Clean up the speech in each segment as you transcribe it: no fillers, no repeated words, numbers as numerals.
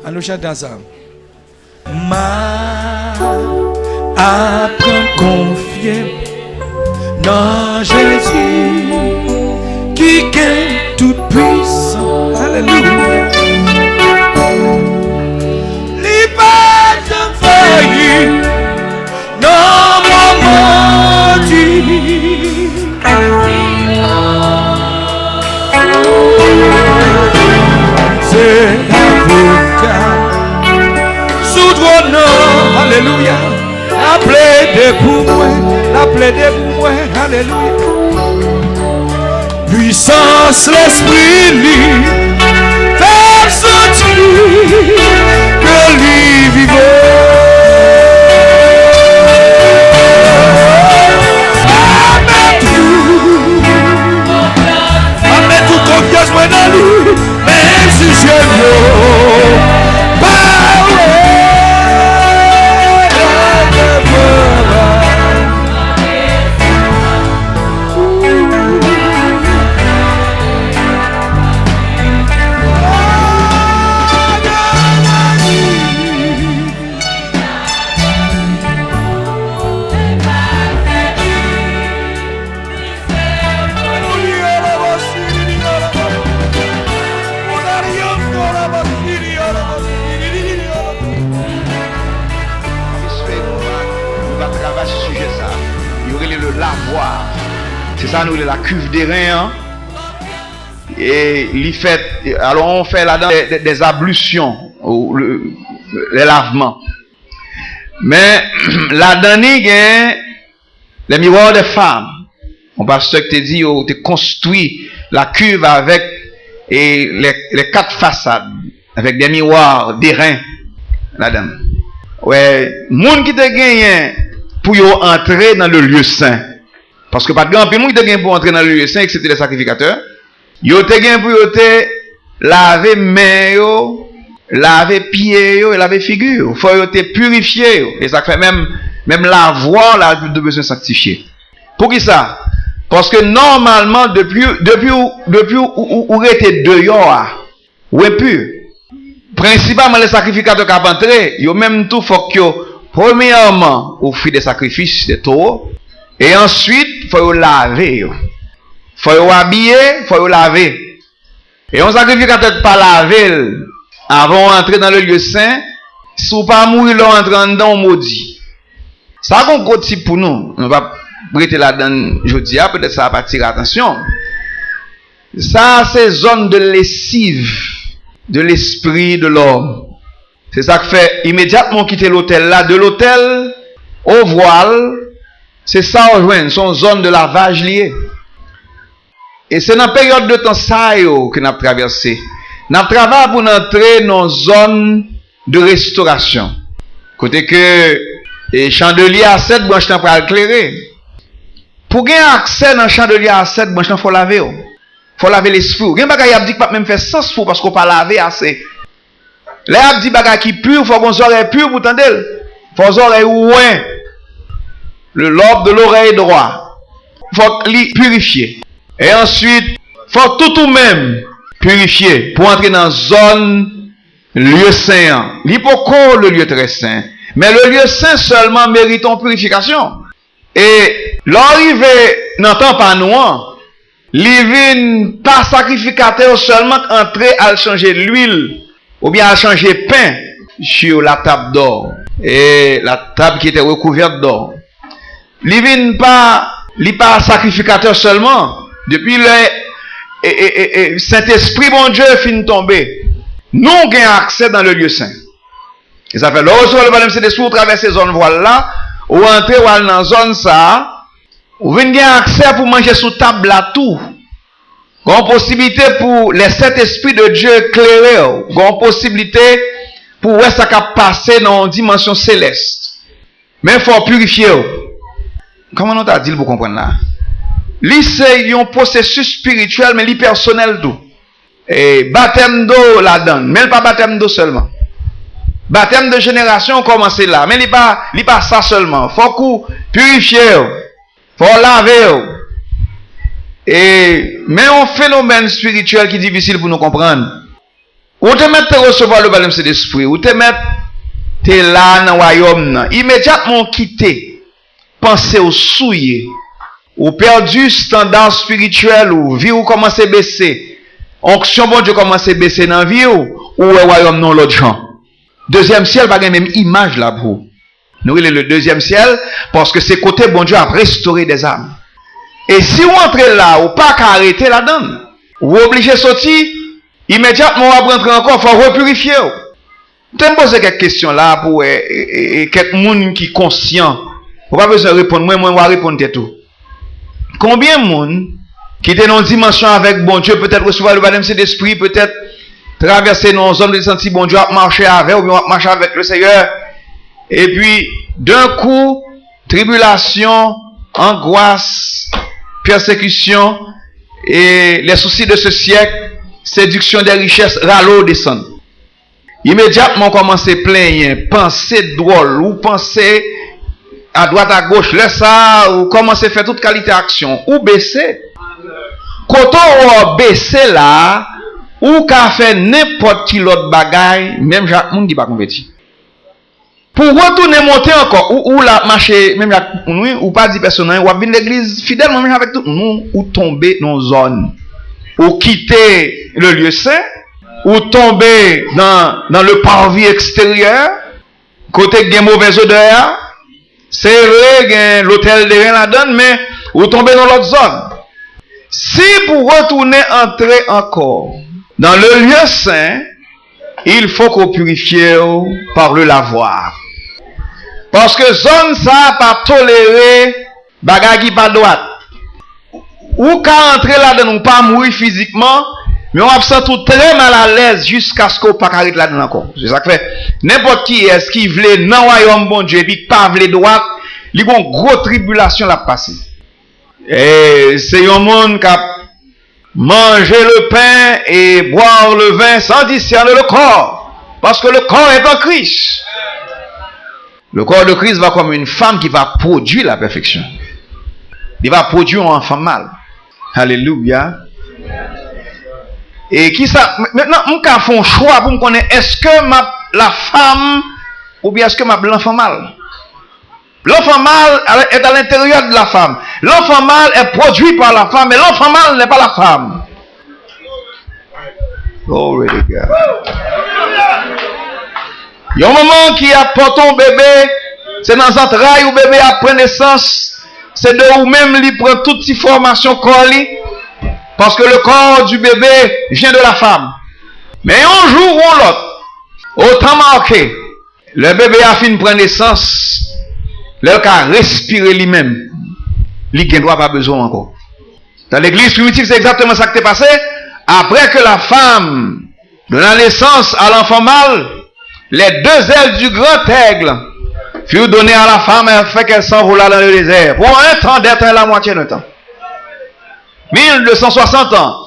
Allons chanter ça. Ma apprend confier dans Jésus qui est tout puissant. Alléluia. Les pas failli dans mon maudit. C'est avocat sous ton nom. Alléluia. La plaide pour moi. La plaide pour moi. Alléluia. Puissance l'esprit lui fait sortir que lui vivait. Amen tout confiance moi dans lui, même si je veux. C'est ça, nous, la cuve des reins. Et il fait, alors on fait là-dedans des ablutions, les lavements. Mais là-dedans, il y a les miroirs des femmes. Mon pasteur te dit, tu construit la cuve avec les 4 façades, avec des miroirs, des reins là-dedans. Ouais, monde qui te gagne pour entrer dans le lieu saint. Parce que pas de grand peu qui te gagne pour entrer dans le lieu saint, c'était les sacrificateurs. Yo te gagne pour laver mains, laver pieds, laver figure. Faut yo te purifier. Et ça fait même la voix là de besoin sanctifier. Pour qui ça? Parce que normalement depuis où était dehors, ou impur. Principalement les sacrificateurs qui ont entré, yo même tout faut que premièrement offrir des sacrifices des taureaux. Et ensuite, il faut laver. Il faut habiller, il faut laver. Et on sacrificateur pas laver avant d'entrer dans le lieu saint, si vous pas mourir là entrant dedans, on maudit. Ça qu'on côté pour nous. On va prêter là-dedans jeudi, peut-être ça va attirer attention. Ça, c'est zone de lessive de l'esprit de l'homme. C'est ça qui fait immédiatement quitter l'hôtel là, de l'hôtel au voile. C'est ça rejoindre, son zone de lavage liée. Et c'est dans la période de temps ça que nous avons traversé. Nous avons travaillé pour entrer dans une zone de restauration. Côté que les chandeliers à 7 branches pour éclairer. Pour gagner accès dans le chandelier à 7 branches, il faut laver. Il faut laver l'esprit. Il y a des gens qui disent pas même faire sens fou parce qu'on ne peut pas laver assez. Les gens disent qui pur, il faut qu'on soit pur pour tendre. Il faut qu'on soit ouin. Le lobe de l'oreille droit. Il faut le purifier. Et ensuite, il faut tout même purifier pour entrer dans la zone lieu saint. Il faut pas le lieu très saint. Mais le lieu saint seulement mérite en purification. Et l'arrivée n'entend pas nous. L'ivine pas sacrificateur seulement entrer à changer l'huile ou bien à changer pain sur la table d'or. Et la table qui était recouverte d'or. L'ivine pas sacrificateur seulement. Depuis le Saint-Esprit, bon Dieu, fin tomber. Nous avons accès dans le lieu saint. Et ça fait lorsque le bonhomme Saint-Esprit traverse ces zones voile là, ou entrer ou aller dans la zone ça, ou venez accès pour manger sous table là tout. Une possibilité pour les Saint-Esprit de Dieu éclairer. Une possibilité pour où ça peut passer dans une dimension céleste. Mais il faut purifier. Comment on t'a dit pour comprendre là? C'est un processus spirituel, mais personnel tout. Et baptême d'eau là-dedans, mais pas baptême d'eau seulement. Baptême de génération commence là, mais il pas ça seulement. Faut qu'on purifier, faut laver. Mais un phénomène spirituel qui est difficile pour nous comprendre. Ou te mettre recevoir le baptême de l'esprit, ou te mettre là dans le royaume, immédiatement quitter, penser au souiller, ou perdu standard spirituel, ou vie ou commence à baisser, onction bon Dieu commence à baisser dans la vie, ou le royaume non l'autre gens. Deuxième ciel, pas la même image là pour. Nous, il est le deuxième ciel, parce que c'est côté bon Dieu a restauré des âmes. Et si vous entrez là, ou pas qu'à arrêter là-dedans, vous obligez de sortir, immédiatement, vous rentrer encore, il faut repurifier. Je me pose quelques questions là pour quelqu'un qui est conscient. Vous n'avez pas besoin de répondre, moi, je vais répondre tout. Combien de monde qui était dans une dimension avec bon Dieu, peut-être recevoir le baptême de l'esprit, peut-être traverser nos zones de senti bon Dieu, marcher avec, ou bien marcher avec le Seigneur, et puis, d'un coup, tribulation, angoisse, persécution, et les soucis de ce siècle, séduction des richesses, râleau descendent. Immédiatement, on commence à plaindre, penser drôle, ou penser à droite, à gauche, là ça, ou commencer à faire toute qualité d'action, ou baisser. Quand on baisser là, ou qu'à faire n'importe qui l'autre bagaille, même Jacques Moun qui pas converti. Pour retourner monter encore, ou la marcher, même Jacques Moun, ou pas 10 personnes, ou venir l'église fidèlement, même avec tout le monde, ou tomber dans une zone, ou quitter le lieu saint, ou tomber dans le parvis extérieur, côté de mauvaise odeur, c'est vrai, l'hôtel de rien la donne, mais ou tomber dans l'autre zone. Si pour retourner entrer encore dans le lieu saint, il faut qu'on purifie par le lavoir. Parce que zone ça pas tolérer bagage qui pas droite. Ou qu'à entrer là-dedans, pas mourir physiquement, mais on se sent tout très mal à l'aise jusqu'à ce qu'on pas arrêter là-dedans encore. C'est ça que fait. N'importe qui est-ce qui voulait dans le royaume bon Dieu et puis pas voulait droite, il y a une grosse tribulation là passer. Et c'est un monde qui a mangé le pain et boire le vin sans discerner le corps. Parce que le corps est en Christ. Le corps de Christ va comme une femme qui va produire la perfection. Il va produire un enfant mâle. Alléluia. Et qui ça? Maintenant, on va faire un choix pour me connaître. Est-ce que la femme ou bien est-ce que l'enfant mâle? L'enfant mâle est à l'intérieur de la femme. L'enfant mâle est produit par la femme, mais l'enfant mâle n'est pas la femme. Glory to God. Il y a un moment qui apporte ton bébé, c'est dans un entrailles où le bébé apprend naissance. C'est de où même il prend toute cette formation corps. Parce que le corps du bébé vient de la femme. Mais un jour ou l'autre, au temps marqué, le bébé a fini de prendre naissance. Le cas respirer lui-même. Il n'a droit pas besoin encore. Dans l'église primitive, c'est exactement ça qui s'est passé. Après que la femme donne la naissance à l'enfant mâle, les deux ailes du grand aigle furent données à la femme et fait qu'elle s'envola dans le désert. Pour un temps d'être la moitié du temps. 1260 ans.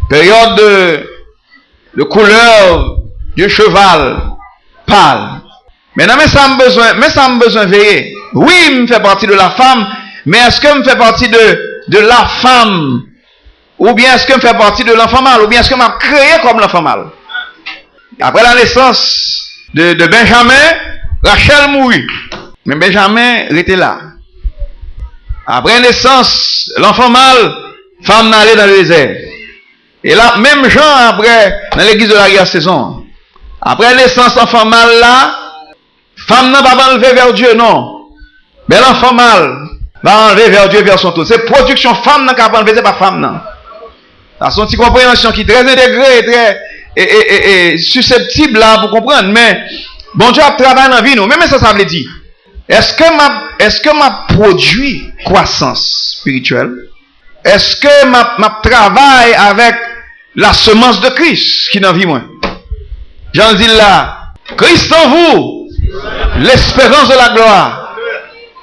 Période de couleur du cheval pâle. Maintenant, mais ça me besoin de veiller. Oui, il me fait partie de la femme, mais est-ce que me fait partie de la femme? Ou bien est-ce que me fait partie de l'enfant mâle? Ou bien est-ce que m'a créé comme l'enfant mâle? Après la naissance de Benjamin, Rachel mourut. Mais Benjamin était là. Après la naissance, l'enfant mâle, femme n'allait dans le désert. Et là, même Jean, après, dans l'église de la guerre saison, après la naissance, l'enfant mâle là, femme n'a pas enlevé vers Dieu, non. Mais l'enfant mâle va enlever vers Dieu, vers son tour. C'est production femme n'a pas enlevé, c'est pas femme, non. Ça son petite compréhension qui est très intégrée, très susceptible là pour comprendre. Mais bon Dieu a travaillé dans la vie, nous. Même ça veut dire. Est-ce que ma produit croissance spirituelle? Est-ce que ma travaille avec la semence de Christ qui est dans la vie, moi? J'en dis là, Christ en vous, l'espérance de la gloire.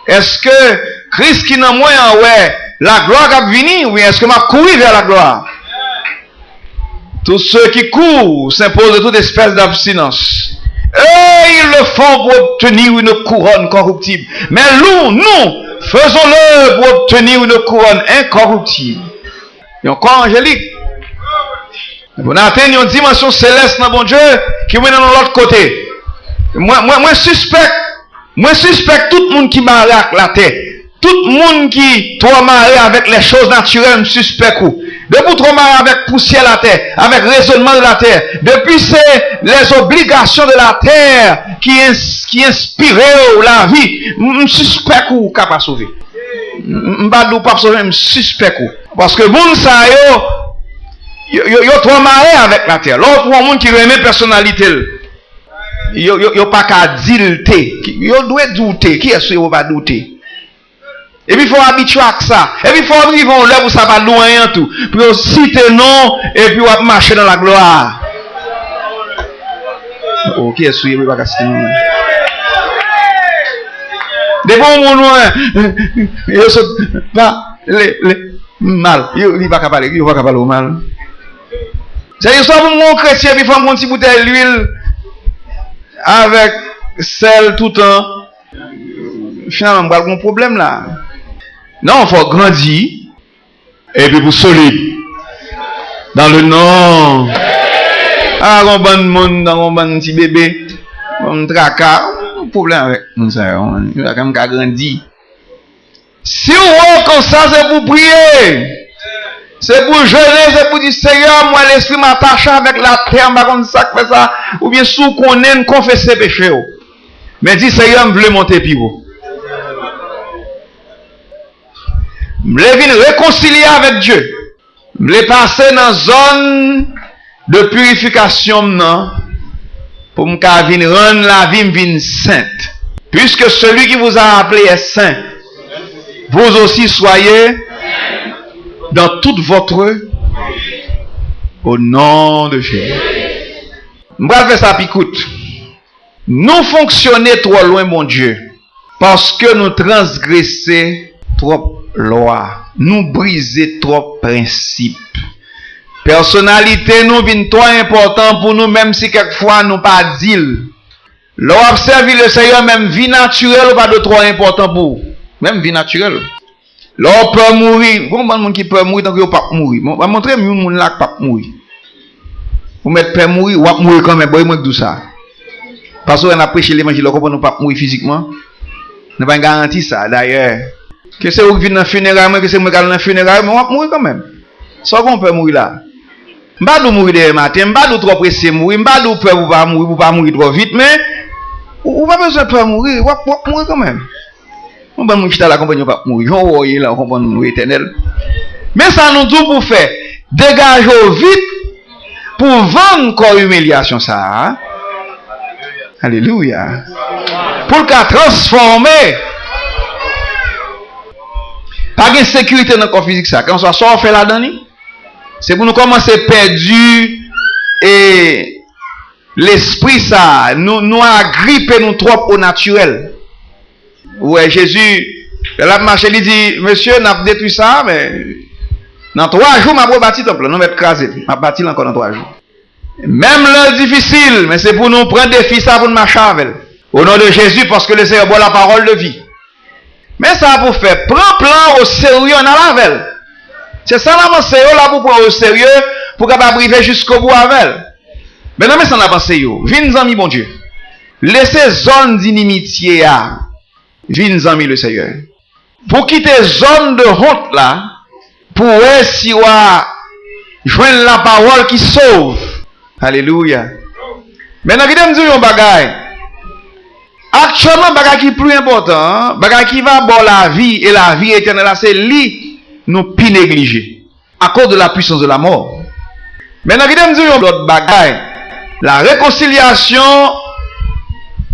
Est-ce que Christ qui est dans moi, ouais, la gloire va venir, ou est-ce que m'a couru vers la gloire? Tous ceux qui courent s'imposent de toute espèce d'abstinence. Et ils le font pour obtenir une couronne corruptible. Mais nous faisons-le pour obtenir une couronne incorruptible. Et un corps angélique. Pour atteindre une dimension céleste dans bon Dieu qui vient de l'autre côté. Moi suspecte tout le monde qui marre la terre. Tout le monde qui trop marre avec les choses naturelles, me suspecte. Depuis trop marre avec poussière la terre, avec raisonnement de la terre. Depuis c'est les obligations de la terre qui inspirent la vie. Me suspecte ou capable de sauver. M'badou pas sauver, me suspecte. Parce que moun sa yo trop marre avec la terre. L'autre monde qui remet personnalité. Yo pas qu'à dilter. Yo doit douter. Qui est-ce qui va douter? Et puis il faut habituer à ça. Et puis il faut arriver au level où ça va loin tout. Puis on cite non et puis on va marcher dans la gloire. Oh, qui est-ce qui va casser non? Des bons mon loin. Yo saute pas les mal. Yo il va pas parler, il va pas parler au mal. C'est histoire pour mon chrétien puis faut un petit bouteille d'huile avec sel tout le temps. Finalement, on a un problème là. Non, il faut grandir et puis pour solide. Dans le nom. Ah, on bon monde, on bon petit bébé, on tracas, problème avec nous ça, on a quand même grandir. Si on voit comme ça, c'est pour prier. C'est pour jeûner, c'est pour dire Seigneur, moi l'esprit m'attache avec la terre, ma comme ça fait ça, ou bien sous qu'on aime confesser péché. Mais dis Seigneur, je veux monter plus haut. Je veux réconcilier avec Dieu. Je veux passer dans une zone de purification non, pour me rendre la vie sainte. Puisque celui qui vous a appelé est saint, vous aussi soyez dans toute votre au nom de Jésus. Je vais faire ça, écoute. Nous fonctionnons trop loin, mon Dieu, parce que nous transgressons trop loi, nous briser trop principes. Personnalité nous vient trop important pour nous, même si quelquefois nous pas dit. L'observer le Seigneur, même vie naturelle ou pas de trop important pour vous. Même vie naturelle. L'on peut mourir. Combien de monde qui peut mourir tant que pas mourir? On va montrer mieux monde là qui pas mourir. Vous mettez peut mourir ou mourir quand même. Bon, moi tout ça. Parce qu'on a prêché l'évangile, on ne pas mourir physiquement. On pas garantir ça d'ailleurs. Que c'est vous qui venez dans le funérail, que c'est moi qui vais dans le funérail, mais on va mourir quand même. Soit qu'on peut mourir là. Je ne vais pas mourir demain matin, je ne vais pas trop pressé mourir, je ne vais pas mourir trop vite, mais on va pas besoin de mourir, on va mourir quand même. On va mourir là, on va mourir, on va mourir là, on va mourir éternel. Mais ça nous dit pour faire, dégageons vite pour vendre encore humiliation ça. Hein? Alléluia. Pour le cas transformer. Pas de sécurité dans le corps physique ça. Quand on soit fait là-dedans, c'est pour nous commencer perdu et l'esprit ça, nous agrippé nous trop au naturel. Ouais, Jésus, la marché, il dit, monsieur, n'a pas détruit ça, mais dans 3 jours, m'a bâti le temple, nous va écraser, m'a bâti encore dans 3 jours. Même le difficile, mais c'est pour nous prendre des fils ça pour nous marcher avec. Au nom de Jésus, parce que le Seigneur boit la parole de vie. Mais ça pour faire, prends plan au sérieux en alavel. C'est ça la pensée là pour prendre au sérieux, pour capable arriver jusqu'au bout avec. Mais non, mais ça la pensée yo. Vins amis bon Dieu. Laissez zone d'inimitié à. Vins amis le Seigneur. Pour quitter zone de honte là, pour essayer joindre la parole qui sauve. Alléluia. Maintenant, je vais me dire un bagage. Actuellement, bagage qui est plus important, bagage qui va bon la vie et la vie éternelle, c'est lui nous pi négliger à cause de la puissance de la mort. Maintenant, je vais me dire un autre bagage. La réconciliation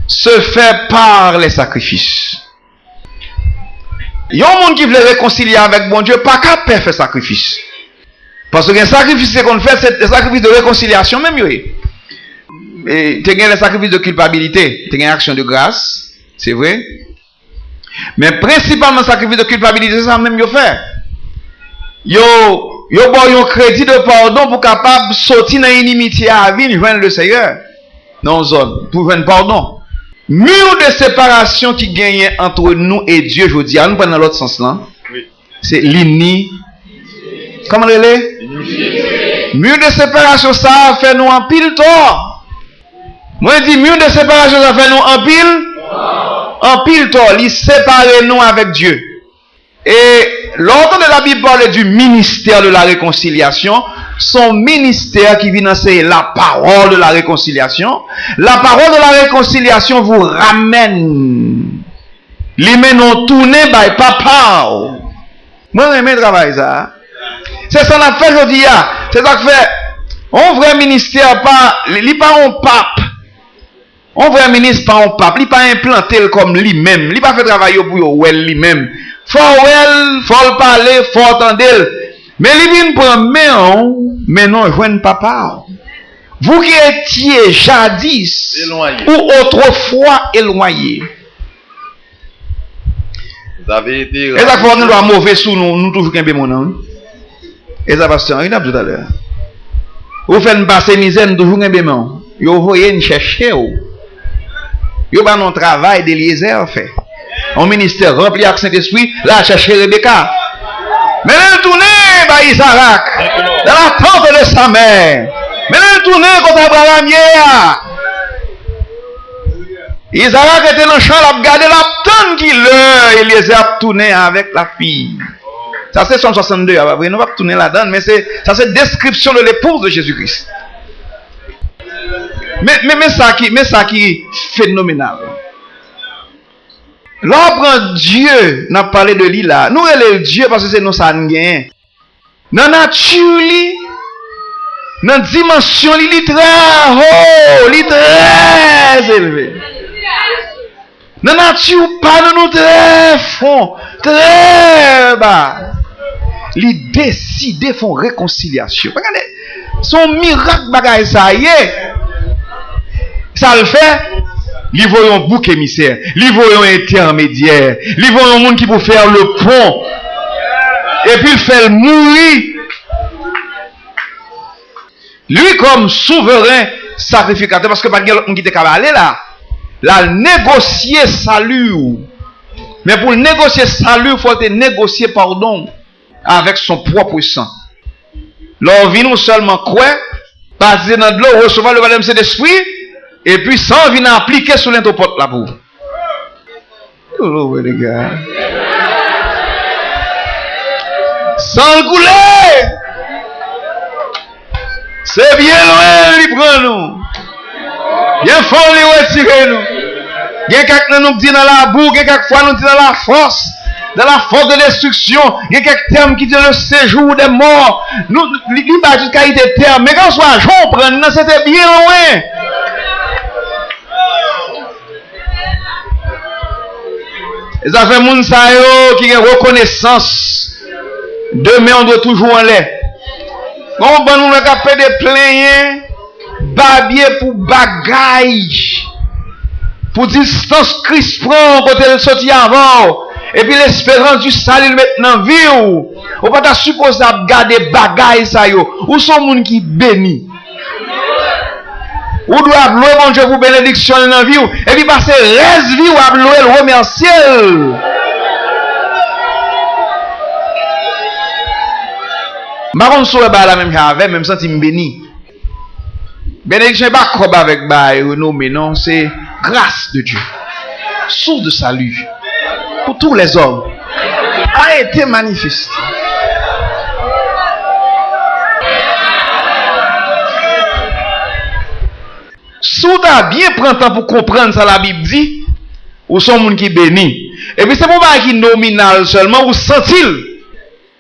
se fait par les sacrifices. Il y a un monde qui veut réconcilier avec bon Dieu, pas qu'à faire sacrifice. Parce que le sacrifice qu'on fait, c'est le sacrifice de réconciliation même. Et tu as le sacrifice de culpabilité, tu as une action de grâce, c'est vrai. Mais principalement le sacrifice de culpabilité, c'est ça même yo fait. Yo bon crédit de pardon pour capable sortir dans l'inimitié à vie, joindre le Seigneur. Dans zone, pour joindre pardon. mur de séparation qui gagne entre nous et Dieu, je dis, nous prenons dans l'autre sens là. Oui. C'est l'ini. Comment elle est? Mur de séparation, ça fait nous en pile tort. Moi, je dis, mur de séparation, ça fait nous en pile. En pile tort. Il sépare nous avec Dieu. Et lors de la Bible parle du ministère de la réconciliation, son ministère qui vient d'enseigner la parole de la réconciliation. La parole de la réconciliation vous ramène. Les menons tournés by papa. Moi, j'aime travailler ça. C'est ça qu'on a fait aujourd'hui. C'est ça que fait. Un vrai ministère, il n'est pas un pape. Un vrai ministre, pas un pape. Il n'est pas implanté comme lui-même. Il n'est pas fait travailler pour lui-même. Faut le parler, faut entendre. Mais il vient prendre mais non, joindre papa. Vous qui étiez jadis éloigné. Ou autrefois éloigné. Vous avez été. Et ça fait nous doit mauvais sous nous toujours qu'un mon nom. Et ça passe il a tout à l'heure. Vous faites une passer misère nous toujours un bémon. Vous voyez une chercher ou. Vous pas non travail d'Eliezer fait. Un ministère rempli avec Saint-Esprit, là chercher Rebecca. Mais elle tourne par Isaac dans la tente de sa mère. Mais elle tourne contre Abraham hier. Isaac était dans le champ, il a regardé la tente qui l'heure, Eliezer a tourné avec la fille. Ça c'est 162, après nous va tourner là-dedans, mais ça c'est description de l'épouse de Jésus-Christ. Mais ça qui est phénoménal. L'homme Dieu n'a parlé de lui là. Nous elle est Dieu parce que c'est nous ça nous gagne. Dans la nature, dans la dimension, il est très haut, il est très élevé. Dans la nature, pas de nous très fond, très bas. Il décide de faire réconciliation. Regardez, son miracle bagaille ça y est. Ça le fait. Ils voient un bouc émissaire, ils voient un intermédiaire, ils voient un monde qui peut faire le pont. Et puis il fait le mourir. Lui comme souverain sacrificateur, parce que pas de monde qui était capable aller là. Là, négocier salut. Mais pour négocier salut, il faut négocier pardon avec son propre sang. L'on vit non seulement quoi, passer dans de l'eau, recevoir le baptême Saint-Esprit. Et puis ça vient appliquer sur l'interpote là pour. Oh les gars. Sans le couler. C'est bien loin, il prend nous. Bien fort, il retire nous. Il y a quelqu'un nous dit dans la boue, il y a quelquefois nous dit dans la force de destruction. Il y a quelques termes qui disent le séjour des morts. Nous, il va jusqu'à y des termes. Mais quand soit j'en prends, c'était bien loin. Et ça fait moun sa yo qui a reconnaissance. Demain on doit toujours en l'air. On va nous faire des plaignes, babier pour bagaille, pour distance Christ prend quand elle sortit avant. Et puis l'espérance du salut maintenant vie. On va pas supposer à garder bagaille ça yo. Où sont moun qui béni? Ou doit louer mon Dieu pour bénédiction dans la vie. Et puis passer reste vie ou à louer le remercier. Maron souhait la même chose même senti me béni. Bénédiction n'est pas comme avec non mais non, c'est grâce de Dieu. Source de salut pour tous les hommes a été manifeste. Si vous avez bien pris le temps pour comprendre ça, la Bible dit, ou sont gens qui bénis. Et puis c'est pour ça qui est nominal seulement, vous sentez.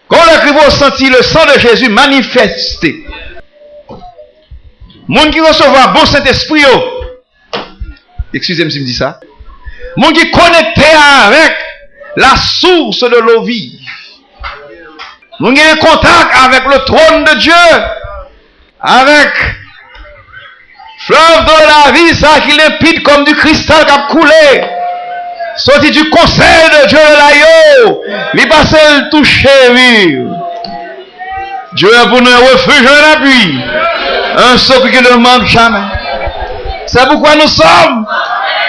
Quand on écrit, vous sentez le sang de Jésus manifesté. Monde qui reçoit bon Saint-Esprit, excusez-moi si je dis ça. Monde qui est connecté avec la source de l'eau vive. Monde qui est en contact avec le trône de Dieu. Avec fleuve de la vie, ça qui limpide comme du cristal qui a coulé. Sorti du conseil de Dieu de l'aïeau. Il passe le toucher, oui. Dieu est pour nous un refuge, un appui. Un socle qui ne manque jamais. C'est pourquoi nous sommes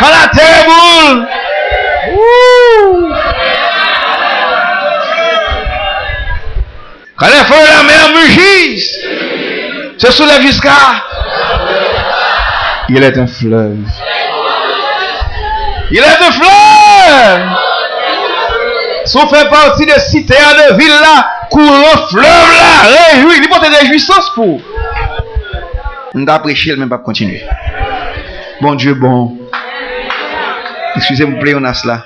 Quand la terre boule. Quand les feux de la mer mugissent, se soulève jusqu'à. Il est un fleuve. Il est un fleuve. Si on fait partie de cité de ville là, courant fleuve là, réjouis, il porte des réjouissances pour. On t'a prêché, même pas continuer. Bon Dieu, bon. Excusez-moi, on a cela.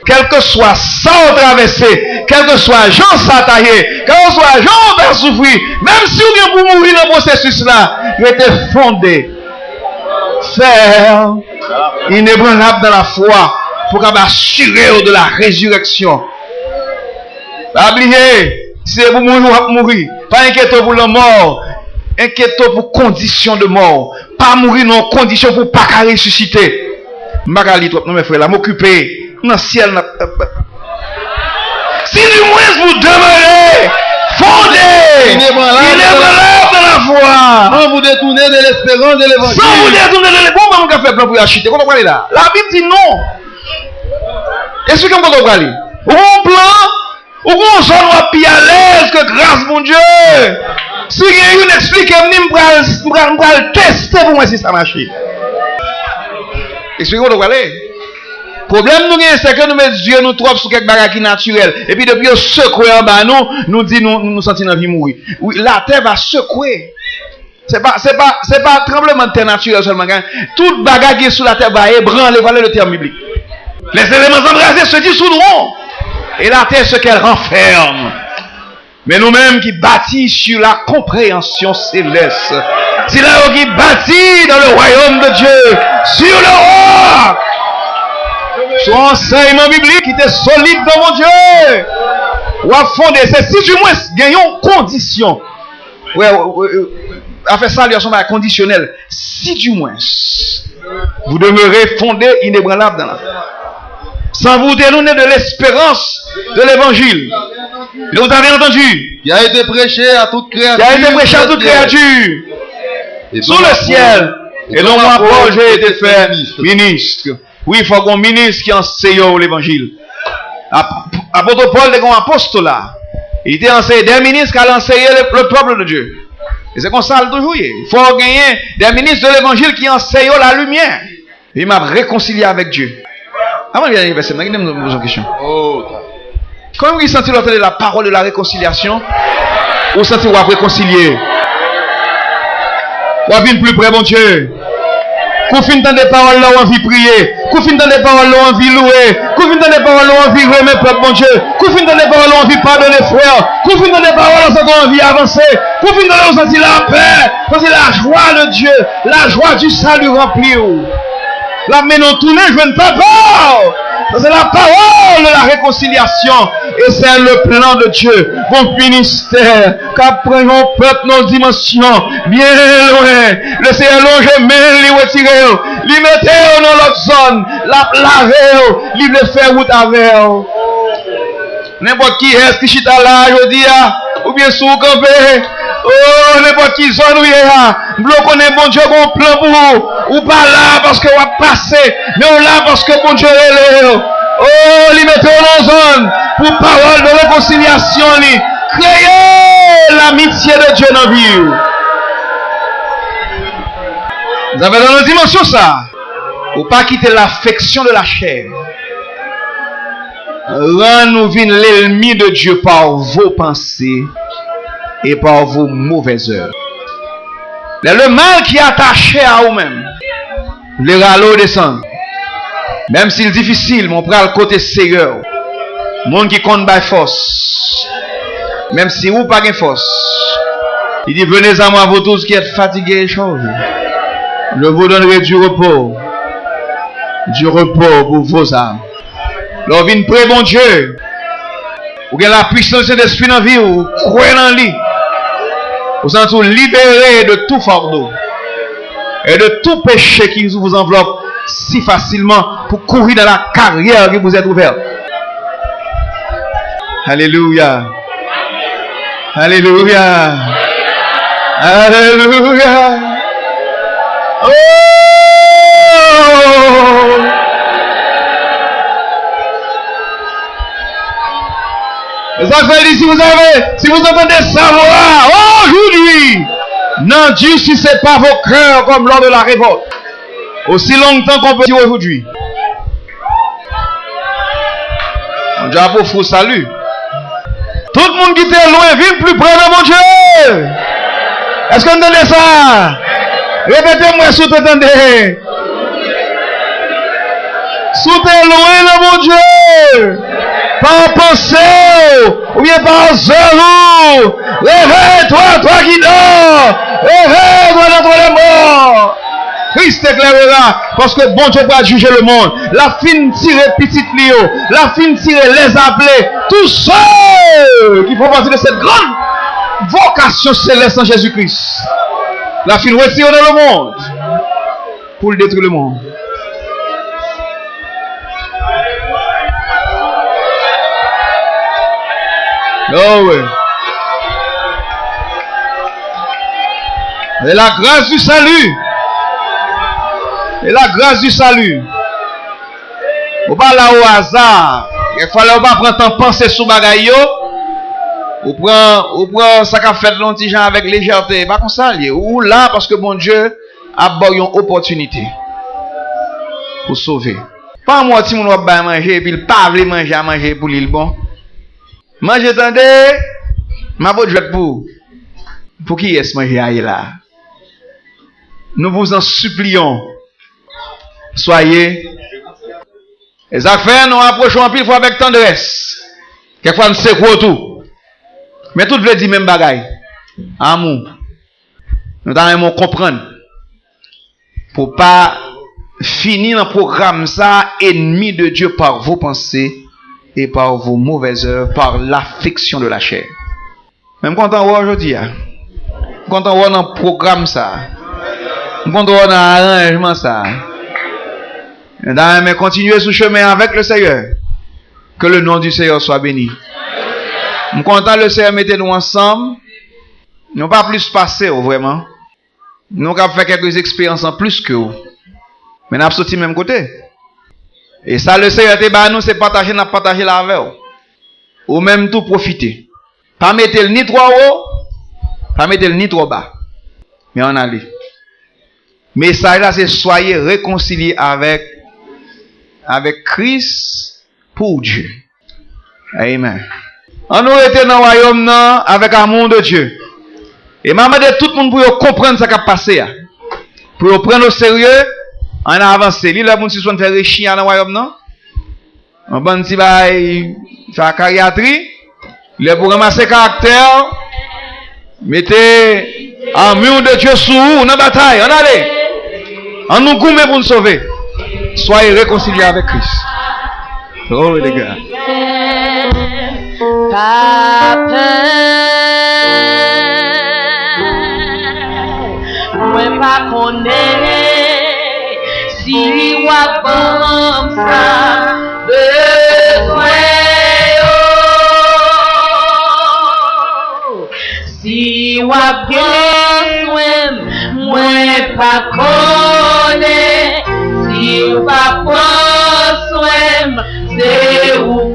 Quel que soit ça traversé, quel que soit Jean s'attaquer, quel que soit Jean va souffrir, même si on vient pour mourir dans le processus là, il était fondé. Faire inébranlable dans la foi pour qu'on assurer de la résurrection. Pas oublier, si vous mourir, pas inquiétez pour la mort, inquiétez pour condition de mort, pas mourir dans condition pour pas ressusciter. Magali, non mes frères, là m'occuper dans le ciel. Si du moins vous demeurez fondé, inébranlable dans la foi, sans vous détourner de l'espérance de l'évangile. Sans vous détourner de l'évangile, comment on fait plan pour acheter? Comment on va aller là? La Bible dit non. Expliquez-moi comment on va aller. Ou on plan, ou on s'en va plus à l'aise que grâce mon Dieu. Si quelqu'un explique, je vais tester pour moi si ça marche. Expliquez-moi comment on va aller. Le problème c'est que nous mettons Dieu nous trop sur quelques bagages naturels. Et puis depuis on secouer en bas nous dit nous sentons l'envie de mourir. Oui, la terre va secouer. C'est pas tremblement de terre naturel seulement. Tout bagage qui est sous la terre va ébranler, voilà le terme biblique. Les éléments embrasés se dissoudront. Et la terre ce qu'elle renferme. Mais nous-mêmes qui bâtis sur la compréhension céleste. C'est là qui bâtit dans le royaume de Dieu. Sur le roi. Son enseignement biblique qui était solide dans mon Dieu. Ou à fonder. C'est si du moins gagnons condition. Ouais, à faire ça, il y a un conditionnel. Si du moins vous demeurez fondé, inébranlable dans la foi. Sans vous détourner de l'espérance de l'évangile. Et vous avez entendu. Qui a été prêché à toute créature. Qui a été prêché à toute créature. Sous le ciel. Et dont moi, Paul, j'ai été fait ministre. Oui, il faut qu'on ministre qui enseigne l'évangile. Apôtre Paul est un apostolat. Il était enseigné des ministres qui ont enseigné le peuple de Dieu. Et c'est comme ça toujours. Il faut gagner des ministres de l'évangile qui enseignent la lumière. Et il m'a réconcilié avec Dieu. Avant de venir à l'université, je vais vous poser une question. Comment vous sentez l'entendre la parole de la réconciliation? Ou sentez-vous réconcilier? Ou venir plus près, mon Dieu? Qu'on finisse dans des paroles là où on vit prier. Qu'on finisse dans des paroles là où on vit louer. Qu'on finisse dans des paroles là où on vit remettre peuple, mon Dieu. Qu'on finisse dans des paroles là où on vit pardonner frère. Qu'on finisse dans des paroles là où on vit avancer. Qu'on finisse dans des paroles où on sentit la paix. On sentit la joie de Dieu. La joie du salut remplie. La main non tournée, je ne peux pas. C'est la parole de la réconciliation. Et c'est le plan de Dieu. Mon ministère, qu'après mon peuple, nos dimensions, bien loin. Le Seigneur longe, mais lui retirer. Lui mettez dans l'autre zone. La laver. Lui le faire route avec. N'importe qui est qui chita là, je dis, ou bien sous campé. Oh, n'importe qui zone où il est là. Bloquons bon Dieu, bon plan pour vous. Ou pas là parce que vous va passer. Mais on là parce que bon Dieu est là. Oh, lui mettez en zone. Pour parole de réconciliation. Créez l'amitié de Dieu dans la vie. Vous avez dans nos dimensions ça. Ou pas quitter l'affection de la chair. Rends-nous l'ennemi de Dieu par vos pensées et par vos mauvaises œuvres. Le mal qui est attaché à vous-même, le râleau descend. Même s'il est difficile, mon prend le côté sérieux. Monde qui compte by force. Même si vous pas de force. Il dit, venez à moi, vous tous qui êtes fatigués et chauds. Je vous donnerai du repos. Du repos pour vos âmes. L'on vient près bon Dieu. Vous avez la puissance de l'esprit dans la vie, vous croyez dans lui. Vous sentez libéré de tout fardeau et de tout péché qui vous enveloppe si facilement pour courir dans la carrière qui vous est ouverte. Alléluia. Alléluia. Alléluia. Oh, Ça fait si vous entendez sa voix aujourd'hui, n'endurcissez pas vos cœurs comme lors de la révolte. Aussi longtemps qu'on peut dire aujourd'hui. On dit à vous salut. Tout le monde qui était loin, viens plus près de mon Dieu. Est-ce qu'on entendait ça? Répétez-moi si vous entendez. Si vous êtes loin de mon Dieu, par pensée ou bien par zéro, réveille-toi, toi qui dors, réveille-toi d'entre les morts. Christ éclairera, parce que bon Dieu va juger le monde. La fin tirer petite Léo, la fin tirer les appelés, tous ceux qui font partie de cette grande vocation céleste en Jésus-Christ. La fin retire dans le monde pour le détruire le monde. Oh oui. Et la grâce du salut. Et la grâce du salut. Ou pas là au hasard. Il faut pas prendre temps penser sur bagaille. Ou prend ça qu'a fait l'anti gens avec légèreté. Pas comme ça. Ou là parce que bon Dieu a donné une opportunité pour sauver. Pas moi si mon va manger et puis il pas veut manger à manger pour l'île bon. Manger attendez. Ma bonne jouette pour qui est-ce manger aille là? Nous vous en supplions. Soyez. Et ça fait, nous approchons un pile fois avec tendresse. Quelquefois, nous secouons tout. Mais tout veut dire même bagaille. Amour. Nous devons comprendre. Pour pas finir un programme ça, ennemi de Dieu par vos pensées et par vos mauvaises œuvres, par l'affection de la chair. Même quand on voit aujourd'hui, quand on voit dans le programme ça, quand on voit dans l'arrangement ça, mais continuez ce chemin avec le Seigneur. Que le nom du Seigneur soit béni. Je suis content le Seigneur mette nous ensemble. Nous pas plus passer vraiment. Nous avons fait quelques expériences en plus que vous. Mais nous avons sorti même côté. Et ça le Seigneur te ba nous c'est partager la avec vous. Ou même tout profiter. Pas mettre le ni trop haut, pas mettre le ni trop bas. Mais on allait. Message là c'est soyez réconciliés avec Christ pour Dieu. Amen. On nous était dans le royaume avec l'amour de Dieu. Et maman de tout le monde pour comprendre ce qui a passé. Pour prendre au sérieux, on a avancé. Lui, là, si on fait réchir dans le royaume, non? On va faire cariatrie. Il est pour ramasser caractère. Mettez un mur de Dieu sous vous dans la bataille. On allez. On nous goûte pour nous sauver. Soyez réconciliés avec Christ. Oh les gars. Moi pas connaît si wa comme ça besoin si wa besoin moi pas connaît si wa besoin c'est où